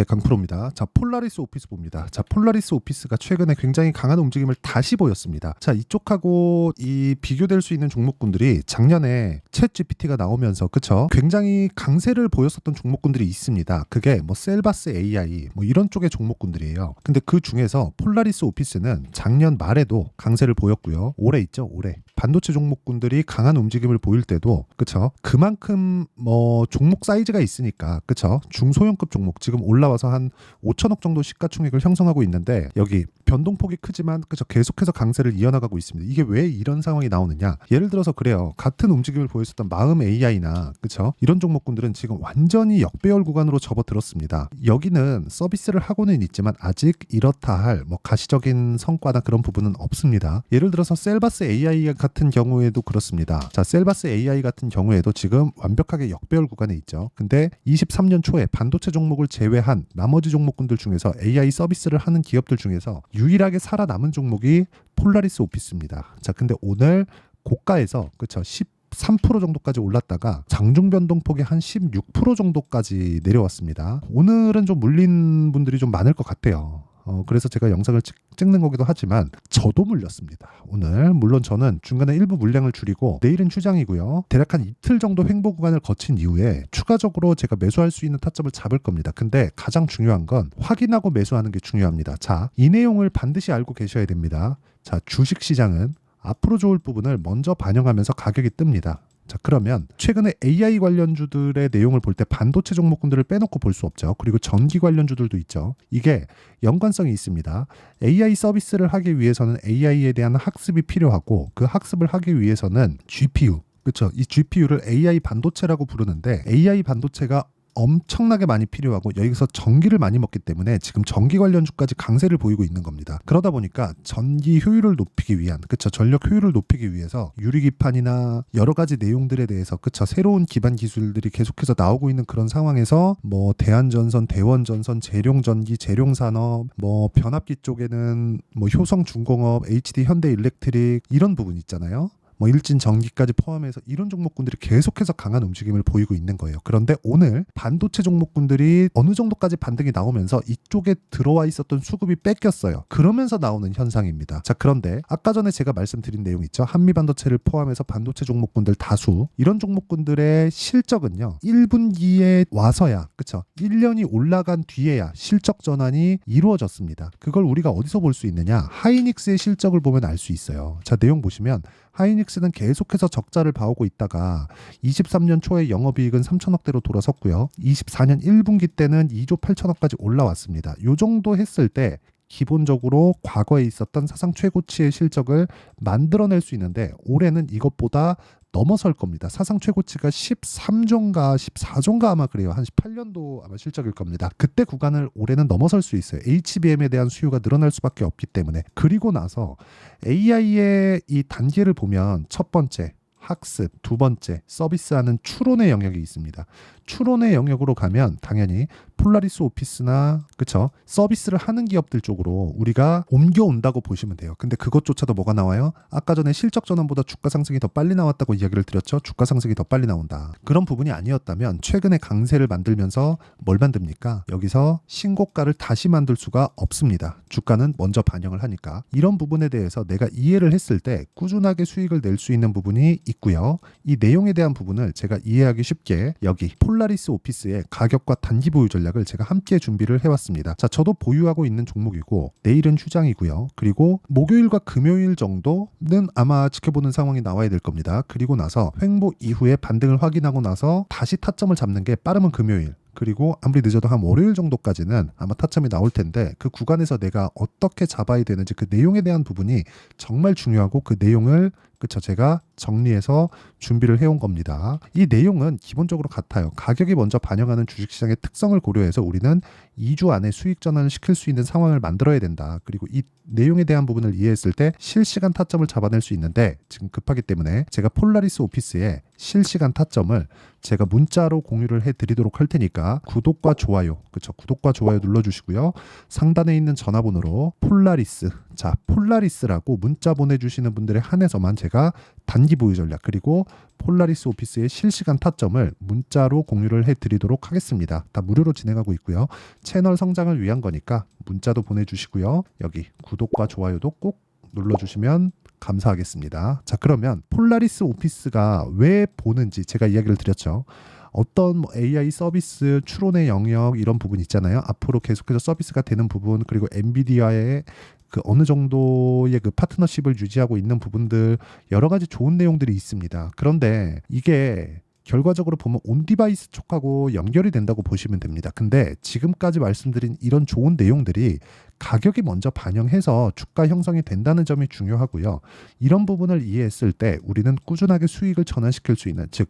네, 강프로입니다. 자, 폴라리스 오피스 봅니다. 자, 폴라리스 오피스가 최근에 굉장히 강한 움직임을 다시 보였습니다. 자, 이쪽하고 이 비교될 수 있는 종목군들이 작년에 챗 GPT가 나오면서 그쵸? 굉장히 강세를 보였었던 종목군들이 있습니다. 그게 뭐 셀바스 AI 뭐 이런 쪽의 종목군들이에요. 근데 그 중에서 폴라리스 오피스는 작년 말에도 강세를 보였고요. 올해 있죠, 올해. 반도체 종목군들이 강한 움직임을 보일 때도 그쵸? 그만큼 뭐 종목 사이즈가 있으니까 그쵸? 중소형급 종목 지금 올라와서 한 5천억 정도 시가총액을 형성하고 있는데 여기 변동폭이 크지만 그쵸? 계속해서 강세를 이어나가고 있습니다. 이게 왜 이런 상황이 나오느냐? 예를 들어서 그래요. 같은 움직임을 보였었던 마음 AI나 그쵸? 이런 종목군들은 지금 완전히 역배열 구간으로 접어들었습니다. 여기는 서비스를 하고는 있지만 아직 이렇다 할 뭐 가시적인 성과나 그런 부분은 없습니다. 예를 들어서 셀바스 AI 같은 경우에도 그렇습니다. 자, 셀바스 AI 같은 경우에도 지금 완벽하게 역배열 구간에 있죠. 근데 23년 초에 반도체 종목을 제외한 나머지 종목군들 중에서 AI 서비스를 하는 기업들 중에서 유일하게 살아남은 종목이 폴라리스 오피스입니다. 자, 근데 오늘 고가에서 그쵸? 3% 정도까지 올랐다가 장중 변동폭이 한 16% 정도까지 내려왔습니다. 오늘은 좀 물린 분들이 좀 많을 것 같아요. 그래서 제가 영상을 찍는 거기도 하지만 저도 물렸습니다. 오늘 물론 저는 중간에 일부 물량을 줄이고 내일은 휴장이고요. 대략 한 이틀 정도 횡보 구간을 거친 이후에 추가적으로 제가 매수할 수 있는 타점을 잡을 겁니다. 근데 가장 중요한 건 확인하고 매수하는 게 중요합니다. 자, 이 내용을 반드시 알고 계셔야 됩니다. 자, 주식시장은 앞으로 좋을 부분을 먼저 반영하면서 가격이 뜹니다. 자, 그러면 최근에 AI 관련주들의 내용을 볼 때 반도체 종목군들을 빼놓고 볼 수 없죠. 그리고 전기 관련주들도 있죠. 이게 연관성이 있습니다. AI 서비스를 하기 위해서는 AI에 대한 학습이 필요하고 그 학습을 하기 위해서는 GPU, 그렇죠? 이 GPU를 AI 반도체라고 부르는데 AI 반도체가 엄청나게 많이 필요하고 여기서 전기를 많이 먹기 때문에 지금 전기 관련주까지 강세를 보이고 있는 겁니다. 그러다 보니까 전기 효율을 높이기 위한 그쵸 전력 효율을 높이기 위해서 유리기판이나 여러 가지 내용들에 대해서 그쵸 새로운 기반 기술들이 계속해서 나오고 있는 그런 상황에서 뭐 대한전선, 대원전선, 재룡전기, 재룡산업, 뭐 변압기 쪽에는 뭐 효성중공업, HD 현대일렉트릭 이런 부분 있잖아요. 뭐 일진전기까지 포함해서 이런 종목군들이 계속해서 강한 움직임을 보이고 있는 거예요. 그런데 오늘 반도체 종목군들이 어느 정도까지 반등이 나오면서 이쪽에 들어와 있었던 수급이 뺏겼어요. 그러면서 나오는 현상입니다. 자, 그런데 아까 전에 제가 말씀드린 내용 있죠. 한미반도체를 포함해서 반도체 종목군들 다수 이런 종목군들의 실적은요. 1분기에 와서야 그쵸 1년이 올라간 뒤에야 실적 전환이 이루어졌습니다. 그걸 우리가 어디서 볼 수 있느냐? 하이닉스의 실적을 보면 알 수 있어요. 자, 내용 보시면 하이닉스는 계속해서 적자를 봐오고 있다가 23년 초에 영업이익은 3천억대로 돌아섰고요. 24년 1분기 때는 2조 8천억까지 올라왔습니다. 이 정도 했을 때 기본적으로 과거에 있었던 사상 최고치의 실적을 만들어낼 수 있는데 올해는 이것보다 넘어설 겁니다. 사상 최고치가 13조인가 14조인가 아마 그래요. 한 18년도 아마 실적일 겁니다. 그때 구간을 올해는 넘어설 수 있어요. HBM에 대한 수요가 늘어날 수밖에 없기 때문에. 그리고 나서 AI의 이 단계를 보면 첫 번째 학습, 두 번째 서비스하는 추론의 영역이 있습니다. 추론의 영역으로 가면 당연히 폴라리스 오피스나 그쵸 서비스를 하는 기업들 쪽으로 우리가 옮겨온다고 보시면 돼요. 근데 그것조차도 뭐가 나와요? 아까 전에 실적 전환보다 주가 상승이 더 빨리 나왔다고 이야기를 드렸죠. 주가 상승이 더 빨리 나온다. 그런 부분이 아니었다면 최근에 강세를 만들면서 뭘 만듭니까? 여기서 신고가를 다시 만들 수가 없습니다. 주가는 먼저 반영을 하니까. 이런 부분에 대해서 내가 이해를 했을 때 꾸준하게 수익을 낼 수 있는 부분이 있고요. 이 내용에 대한 부분을 제가 이해하기 쉽게 여기 폴라리스 오피스의 가격과 단기 보유 전략을 제가 함께 준비를 해왔습니다. 자, 저도 보유하고 있는 종목이고 내일은 휴장이고요. 그리고 목요일과 금요일 정도는 아마 지켜보는 상황이 나와야 될 겁니다. 그리고 나서 횡보 이후에 반등을 확인하고 나서 다시 타점을 잡는 게 빠르면 금요일 그리고 아무리 늦어도 한 월요일 정도까지는 아마 타점이 나올 텐데 그 구간에서 내가 어떻게 잡아야 되는지 그 내용에 대한 부분이 정말 중요하고 그 내용을 그쵸 제가 정리해서 준비를 해온 겁니다. 이 내용은 기본적으로 같아요. 가격이 먼저 반영하는 주식시장의 특성을 고려해서 우리는 2주 안에 수익 전환을 시킬 수 있는 상황을 만들어야 된다. 그리고 이 내용에 대한 부분을 이해했을 때 실시간 타점을 잡아낼 수 있는데 지금 급하기 때문에 제가 폴라리스 오피스의 실시간 타점을 제가 문자로 공유를 해드리도록 할 테니까 구독과 좋아요, 그쵸 구독과 좋아요 눌러주시고요. 상단에 있는 전화번호로 폴라리스 자, 폴라리스라고 문자 보내주시는 분들에 한해서만 제가 단기 보유 전략 그리고 폴라리스 오피스의 실시간 타점을 문자로 공유를 해드리도록 하겠습니다. 다 무료로 진행하고 있고요. 채널 성장을 위한 거니까 문자도 보내주시고요. 여기 구독과 좋아요도 꼭 눌러주시면 감사하겠습니다. 자, 그러면 폴라리스 오피스가 왜 보는지 제가 이야기를 드렸죠. 어떤 AI 서비스 추론의 영역 이런 부분 있잖아요. 앞으로 계속해서 서비스가 되는 부분 그리고 엔비디아의 그 어느 정도의 그 파트너십을 유지하고 있는 부분들 여러 가지 좋은 내용들이 있습니다. 그런데 이게 결과적으로 보면 온디바이스 쪽하고 연결이 된다고 보시면 됩니다. 근데 지금까지 말씀드린 이런 좋은 내용들이 가격이 먼저 반영해서 주가 형성이 된다는 점이 중요하고요. 이런 부분을 이해했을 때 우리는 꾸준하게 수익을 전환시킬 수 있는, 즉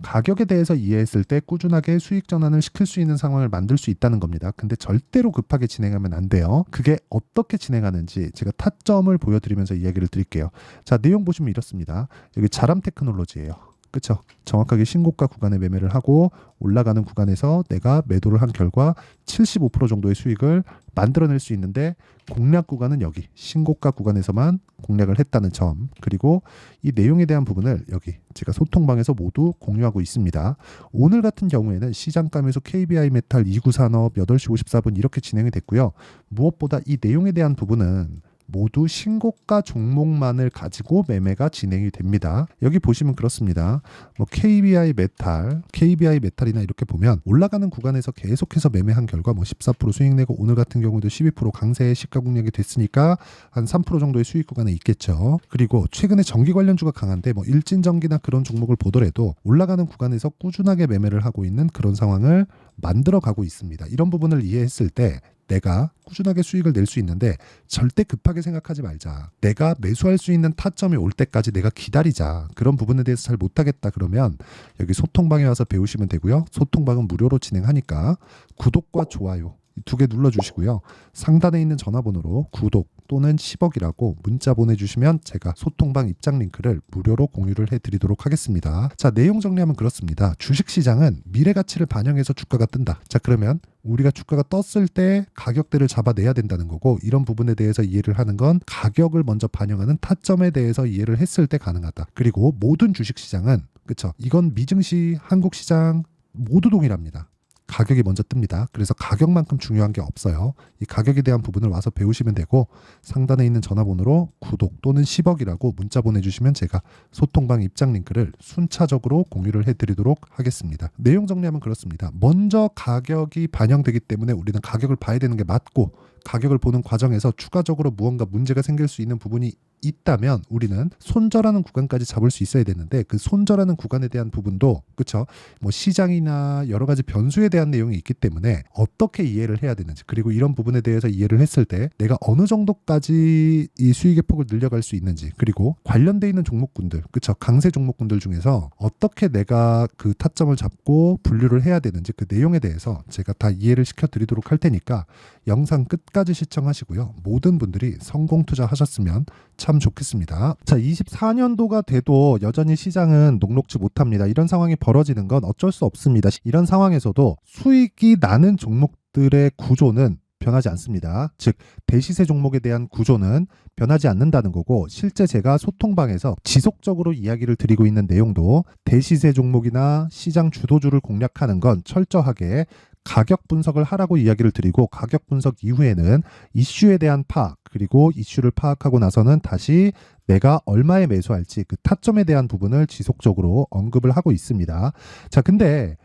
가격에 대해서 이해했을 때 꾸준하게 수익 전환을 시킬 수 있는 상황을 만들 수 있다는 겁니다. 근데 절대로 급하게 진행하면 안 돼요. 그게 어떻게 진행하는지 제가 타점을 보여드리면서 이야기를 드릴게요. 자, 내용 보시면 이렇습니다. 여기 자람 테크놀로지예요. 그렇죠? 정확하게 신고가 구간에 매매를 하고 올라가는 구간에서 내가 매도를 한 결과 75% 정도의 수익을 만들어낼 수 있는데 공략 구간은 여기 신고가 구간에서만 공략을 했다는 점, 그리고 이 내용에 대한 부분을 여기 제가 소통방에서 모두 공유하고 있습니다. 오늘 같은 경우에는 시장감에서 KBI 메탈 2구 산업 8시 54분 이렇게 진행이 됐고요. 무엇보다 이 내용에 대한 부분은 모두 신고가 종목만을 가지고 매매가 진행이 됩니다. 여기 보시면 그렇습니다. 뭐 KBI 메탈이나 이렇게 보면 올라가는 구간에서 계속해서 매매한 결과 뭐 14% 수익 내고 오늘 같은 경우도 12% 강세 시가 공략이 됐으니까 한 3% 정도의 수익 구간에 있겠죠. 그리고 최근에 전기 관련주가 강한데 뭐 일진전기나 그런 종목을 보더라도 올라가는 구간에서 꾸준하게 매매를 하고 있는 그런 상황을 만들어 가고 있습니다. 이런 부분을 이해했을 때 내가 꾸준하게 수익을 낼 수 있는데 절대 급하게 생각하지 말자. 내가 매수할 수 있는 타점이 올 때까지 내가 기다리자. 그런 부분에 대해서 잘 못하겠다 그러면 여기 소통방에 와서 배우시면 되고요. 소통방은 무료로 진행하니까 구독과 좋아요 두 개 눌러주시고요. 상단에 있는 전화번호로 구독 또는 10억이라고 문자 보내주시면 제가 소통방 입장 링크를 무료로 공유를 해드리도록 하겠습니다. 자, 내용 정리하면 그렇습니다. 주식시장은 미래 가치를 반영해서 주가가 뜬다. 자, 그러면 우리가 주가가 떴을 때 가격대를 잡아내야 된다는 거고, 이런 부분에 대해서 이해를 하는 건 가격을 먼저 반영하는 타점에 대해서 이해를 했을 때 가능하다. 그리고 모든 주식시장은 그쵸? 이건 미증시, 한국시장 모두 동일합니다. 가격이 먼저 뜹니다. 그래서 가격만큼 중요한 게 없어요. 이 가격에 대한 부분을 와서 배우시면 되고, 상단에 있는 전화번호로 구독 또는 10억이라고 문자 보내주시면 제가 소통방 입장 링크를 순차적으로 공유를 해드리도록 하겠습니다. 내용 정리하면 그렇습니다. 먼저 가격이 반영되기 때문에 우리는 가격을 봐야 되는 게 맞고, 가격을 보는 과정에서 추가적으로 무언가 문제가 생길 수 있는 부분이 있다면 우리는 손절하는 구간까지 잡을 수 있어야 되는데, 그 손절하는 구간에 대한 부분도 그쵸? 뭐 시장이나 여러 가지 변수에 대한 내용이 있기 때문에 어떻게 이해를 해야 되는지, 그리고 이런 부분에 대해서 이해를 했을 때 내가 어느 정도까지 이 수익의 폭을 늘려갈 수 있는지, 그리고 관련돼 있는 종목군들 그쵸? 강세 종목군들 중에서 어떻게 내가 그 타점을 잡고 분류를 해야 되는지, 그 내용에 대해서 제가 다 이해를 시켜드리도록 할 테니까 영상 끝까지 시청하시고요. 모든 분들이 성공 투자하셨으면 참 좋겠습니다. 자, 24년도가 돼도 여전히 시장은 녹록지 못합니다. 이런 상황이 벌어지는 건 어쩔 수 없습니다. 이런 상황에서도 수익이 나는 종목들의 구조는 변하지 않습니다. 즉 대시세 종목에 대한 구조는 변하지 않는다는 거고, 실제 제가 소통방에서 지속적으로 이야기를 드리고 있는 내용도 대시세 종목이나 시장 주도주를 공략하는 건 철저하게 가격 분석을 하라고 이야기를 드리고, 가격 분석 이후에는 이슈에 대한 파악, 그리고 이슈를 파악하고 나서는 다시 내가 얼마에 매수할지 그 타점에 대한 부분을 지속적으로 언급을 하고 있습니다. 자, 근데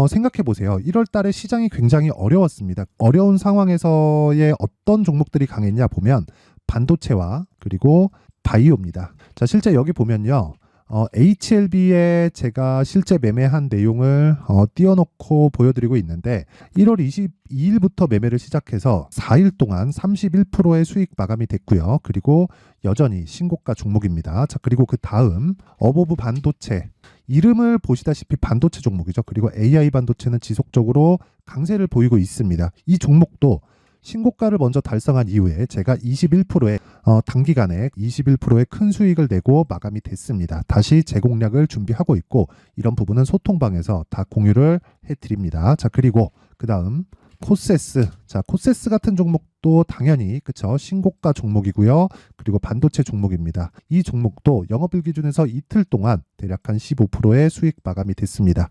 생각해 보세요. 1월 달에 시장이 굉장히 어려웠습니다. 어려운 상황에서의 어떤 종목들이 강했냐 보면 반도체와 그리고 바이오입니다. 자, 실제 여기 보면요. HLB에 제가 실제 매매한 내용을 띄워놓고 보여드리고 있는데, 1월 22일부터 매매를 시작해서 4일 동안 31%의 수익 마감이 됐고요. 그리고 여전히 신고가 종목입니다. 자, 그리고 그 다음 어보브 반도체, 이름을 보시다시피 반도체 종목이죠. 그리고 AI 반도체는 지속적으로 강세를 보이고 있습니다. 이 종목도 신고가를 먼저 달성한 이후에 제가 21%의 단기간에 21%의 큰 수익을 내고 마감이 됐습니다. 다시 재공략을 준비하고 있고, 이런 부분은 소통방에서 다 공유를 해드립니다. 자, 그리고 그 다음 코세스. 자, 코세스 같은 종목도 당연히 그쵸, 신고가 종목이고요. 그리고 반도체 종목입니다. 이 종목도 영업일 기준에서 이틀 동안 대략 한 15%의 수익 마감이 됐습니다.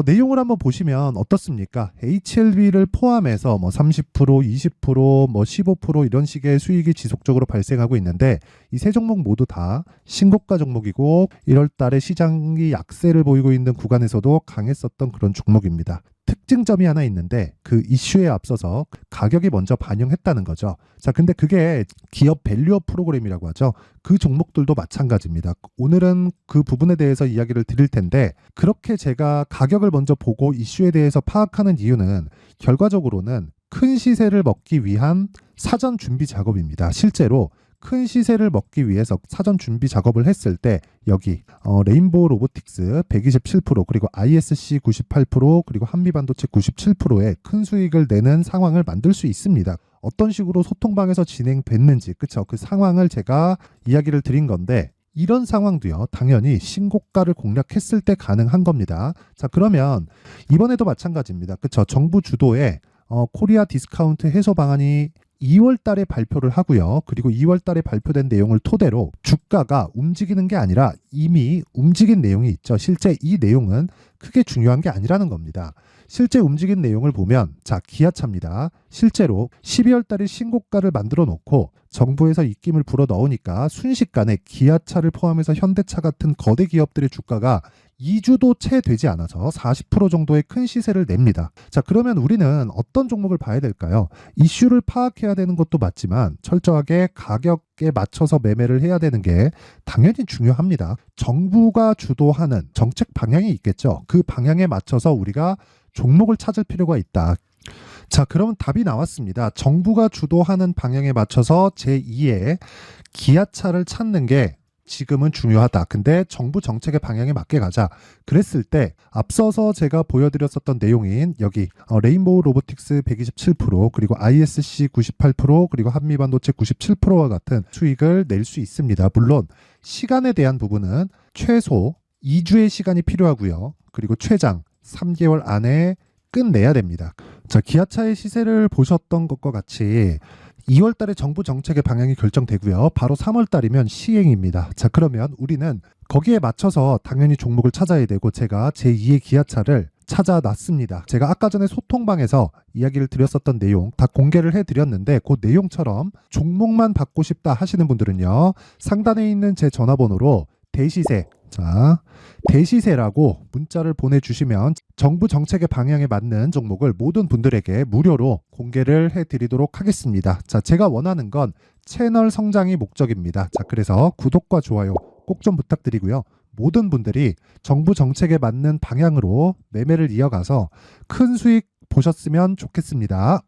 내용을 한번 보시면 어떻습니까? HLB를 포함해서 뭐 30%, 20%, 뭐 15% 이런 식의 수익이 지속적으로 발생하고 있는데 이 세 종목 모두 다 신고가 종목이고 1월 달에 시장이 약세를 보이고 있는 구간에서도 강했었던 그런 종목입니다. 특징점이 하나 있는데 그 이슈에 앞서서 가격이 먼저 반영했다는 거죠. 자, 근데 그게 기업 밸류업 프로그램이라고 하죠. 그 종목들도 마찬가지입니다. 오늘은 그 부분에 대해서 이야기를 드릴 텐데 그렇게 제가 가격을 먼저 보고 이슈에 대해서 파악하는 이유는 결과적으로는 큰 시세를 먹기 위한 사전 준비 작업입니다. 실제로 큰 시세를 먹기 위해서 사전 준비 작업을 했을 때 여기 레인보우 로보틱스 127% 그리고 ISC 98% 그리고 한미반도체 97%의 큰 수익을 내는 상황을 만들 수 있습니다. 어떤 식으로 소통방에서 진행됐는지 그쵸, 그 상황을 제가 이야기를 드린 건데 이런 상황도요 당연히 신고가를 공략했을 때 가능한 겁니다. 자, 그러면 이번에도 마찬가지입니다. 그쵸, 정부 주도의 코리아 디스카운트 해소 방안이 2월 달에 발표를 하고요. 그리고 2월 달에 발표된 내용을 토대로 주가가 움직이는 게 아니라 이미 움직인 내용이 있죠. 실제 이 내용은 크게 중요한 게 아니라는 겁니다. 실제 움직인 내용을 보면 자, 기아차입니다. 실제로 12월 달에 신고가를 만들어 놓고 정부에서 입김을 불어 넣으니까 순식간에 기아차를 포함해서 현대차 같은 거대 기업들의 주가가 2주도 채 되지 않아서 40% 정도의 큰 시세를 냅니다. 자, 그러면 우리는 어떤 종목을 봐야 될까요? 이슈를 파악해야 되는 것도 맞지만 철저하게 가격에 맞춰서 매매를 해야 되는 게 당연히 중요합니다. 정부가 주도하는 정책 방향이 있겠죠. 그 방향에 맞춰서 우리가 종목을 찾을 필요가 있다. 자, 그러면 답이 나왔습니다. 정부가 주도하는 방향에 맞춰서 제2의 기아차를 찾는 게 지금은 중요하다. 근데 정부 정책의 방향에 맞게 가자. 그랬을 때 앞서서 제가 보여드렸었던 내용인 여기 레인보우 로보틱스 127% 그리고 ISC 98% 그리고 한미반도체 97%와 같은 수익을 낼 수 있습니다. 물론 시간에 대한 부분은 최소 2주의 시간이 필요하고요. 그리고 최장 3개월 안에 끝내야 됩니다. 자, 기아차의 시세를 보셨던 것과 같이 2월 달에 정부 정책의 방향이 결정되고요. 바로 3월 달이면 시행입니다. 자, 그러면 우리는 거기에 맞춰서 당연히 종목을 찾아야 되고 제가 제2의 기아차를 찾아놨습니다. 제가 아까 전에 소통방에서 이야기를 드렸었던 내용 다 공개를 해드렸는데 그 내용처럼 종목만 받고 싶다 하시는 분들은요. 상단에 있는 제 전화번호로 대시세, 자, 대시세라고 문자를 보내주시면 정부 정책의 방향에 맞는 종목을 모든 분들에게 무료로 공개를 해드리도록 하겠습니다. 자, 제가 원하는 건 채널 성장이 목적입니다. 자, 그래서 구독과 좋아요 꼭 좀 부탁드리고요. 모든 분들이 정부 정책에 맞는 방향으로 매매를 이어가서 큰 수익 보셨으면 좋겠습니다.